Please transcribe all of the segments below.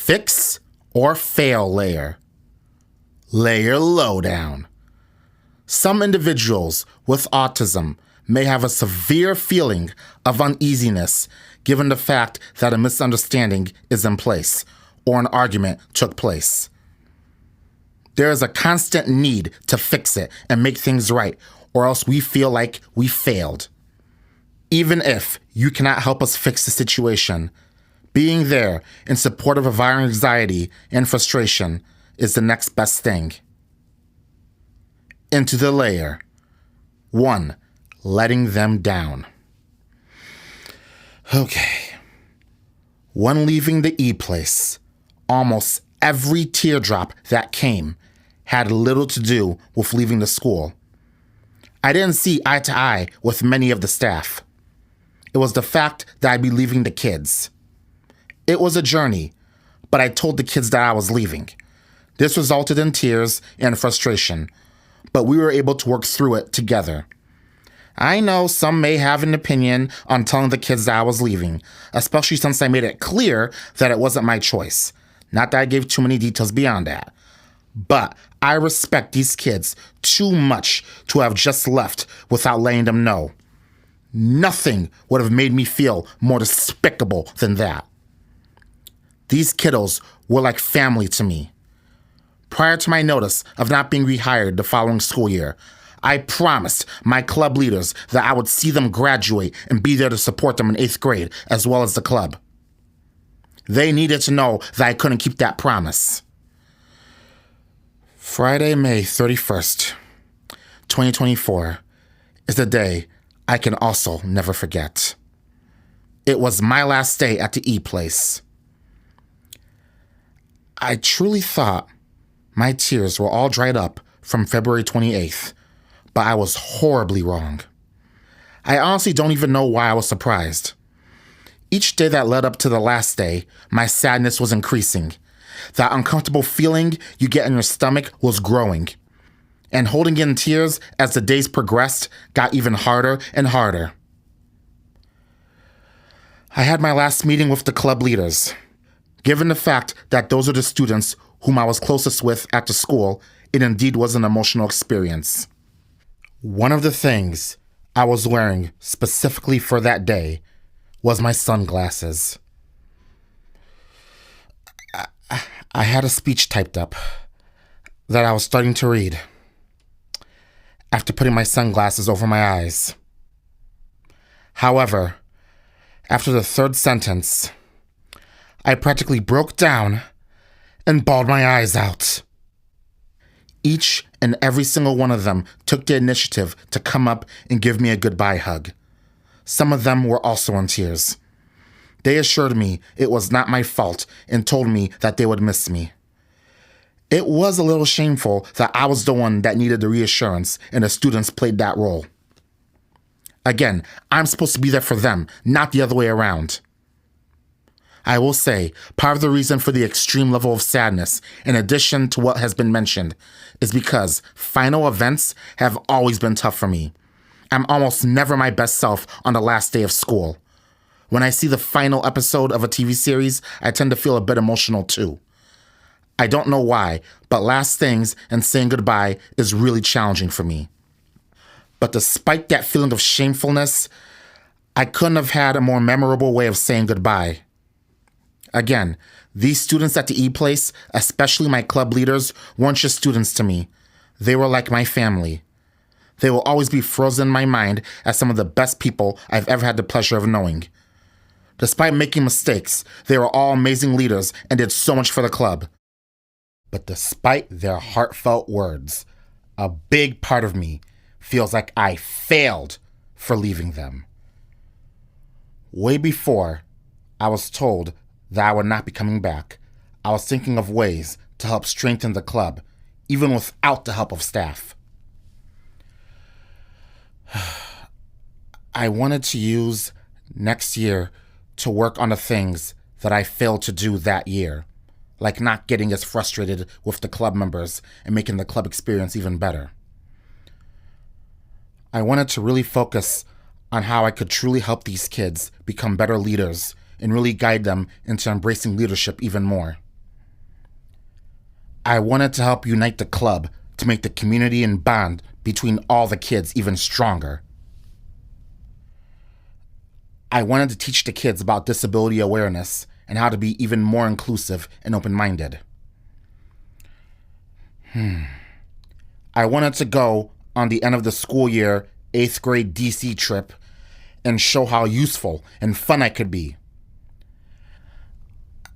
Fix or fail layer. Layer lowdown. Some individuals with autism may have a severe feeling of uneasiness given the fact that a misunderstanding is in place or an argument took place. There is a constant need to fix it and make things right, or else we feel like we failed. Even if you cannot help us fix the situation, being there in support of our anxiety and frustration is the next best thing. Into the layer. 1. Letting them down. Okay. When leaving the E-place, almost every teardrop that came had little to do with leaving the school. I didn't see eye to eye with many of the staff. It was the fact that I'd be leaving the kids. It was a journey, but I told the kids that I was leaving. This resulted in tears and frustration, but we were able to work through it together. I know some may have an opinion on telling the kids that I was leaving, especially since I made it clear that it wasn't my choice. Not that I gave too many details beyond that. But I respect these kids too much to have just left without letting them know. Nothing would have made me feel more despicable than that. These kiddos were like family to me. Prior to my notice of not being rehired the following school year, I promised my club leaders that I would see them graduate and be there to support them in 8th grade as well as the club. They needed to know that I couldn't keep that promise. Friday, May 31st, 2024 is the day I can also never forget. It was my last day at the E-place. I truly thought my tears were all dried up from February 28th, but I was horribly wrong. I honestly don't even know why I was surprised. Each day that led up to the last day, my sadness was increasing. That uncomfortable feeling you get in your stomach was growing. And holding in tears as the days progressed got even harder and harder. I had my last meeting with the club leaders. Given the fact that those are the students whom I was closest with at the school, it indeed was an emotional experience. One of the things I was wearing specifically for that day was my sunglasses. I had a speech typed up that I was starting to read after putting my sunglasses over my eyes. However, after the 3rd sentence, I practically broke down and bawled my eyes out. Each and every single one of them took the initiative to come up and give me a goodbye hug. Some of them were also in tears. They assured me it was not my fault and told me that they would miss me. It was a little shameful that I was the one that needed the reassurance and the students played that role. Again, I'm supposed to be there for them, not the other way around. I will say, part of the reason for the extreme level of sadness, in addition to what has been mentioned, is because final events have always been tough for me. I'm almost never my best self on the last day of school. When I see the final episode of a TV series, I tend to feel a bit emotional too. I don't know why, but last things and saying goodbye is really challenging for me. But despite that feeling of shamefulness, I couldn't have had a more memorable way of saying goodbye. Again, these students at the E-place, especially my club leaders, weren't just students to me. They were like my family. They will always be frozen in my mind as some of the best people I've ever had the pleasure of knowing. Despite making mistakes, they were all amazing leaders and did so much for the club. But despite their heartfelt words, a big part of me feels like I failed for leaving them. Way before I was told that I would not be coming back, I was thinking of ways to help strengthen the club, even without the help of staff. I wanted to use next year to work on the things that I failed to do that year, like not getting as frustrated with the club members and making the club experience even better. I wanted to really focus on how I could truly help these kids become better leaders and really guide them into embracing leadership even more. I wanted to help unite the club to make the community and bond between all the kids even stronger. I wanted to teach the kids about disability awareness and how to be even more inclusive and open-minded. I wanted to go on the end of the school year 8th grade DC trip and show how useful and fun I could be.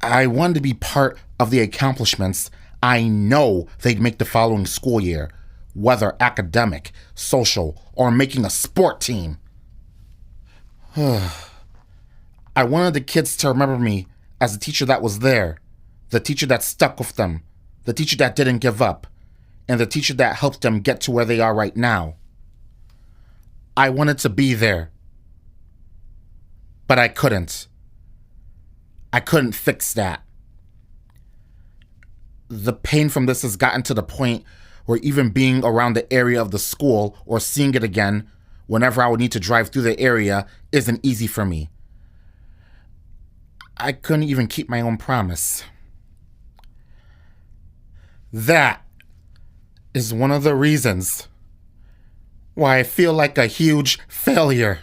I wanted to be part of the accomplishments I know they'd make the following school year, whether academic, social, or making a sport team. I wanted the kids to remember me as the teacher that was there, the teacher that stuck with them, the teacher that didn't give up, and the teacher that helped them get to where they are right now. I wanted to be there, but I couldn't. I couldn't fix that. The pain from this has gotten to the point where even being around the area of the school or seeing it again whenever I would need to drive through the area isn't easy for me. I couldn't even keep my own promise. That is one of the reasons why I feel like a huge failure.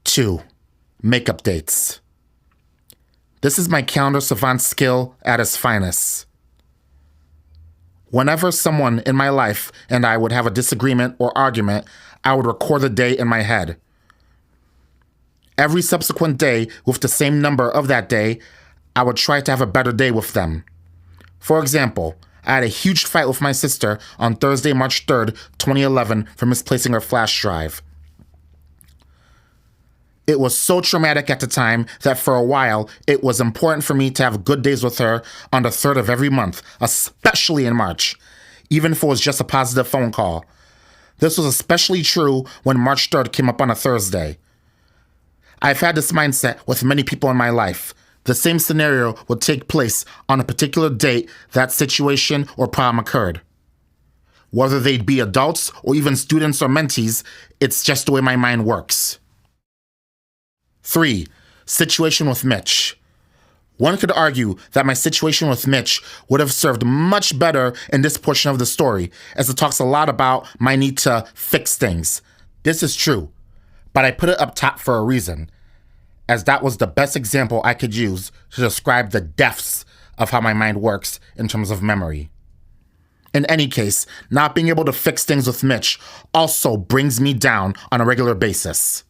2. Makeup dates. This is my calendar savant skill at its finest. Whenever someone in my life and I would have a disagreement or argument, I would record the day in my head. Every subsequent day with the same number of that day, I would try to have a better day with them. For example, I had a huge fight with my sister on Thursday, March 3rd, 2011 for misplacing her flash drive. It was so traumatic at the time that for a while, it was important for me to have good days with her on the 3rd of every month, especially in March, even if it was just a positive phone call. This was especially true when March 3rd came up on a Thursday. I've had this mindset with many people in my life. The same scenario would take place on a particular date that situation or problem occurred. Whether they'd be adults or even students or mentees, it's just the way my mind works. 3. Situation with Mitch. One could argue that my situation with Mitch would have served much better in this portion of the story, as it talks a lot about my need to fix things. This is true, but I put it up top for a reason, as that was the best example I could use to describe the depths of how my mind works in terms of memory. In any case, not being able to fix things with Mitch also brings me down on a regular basis.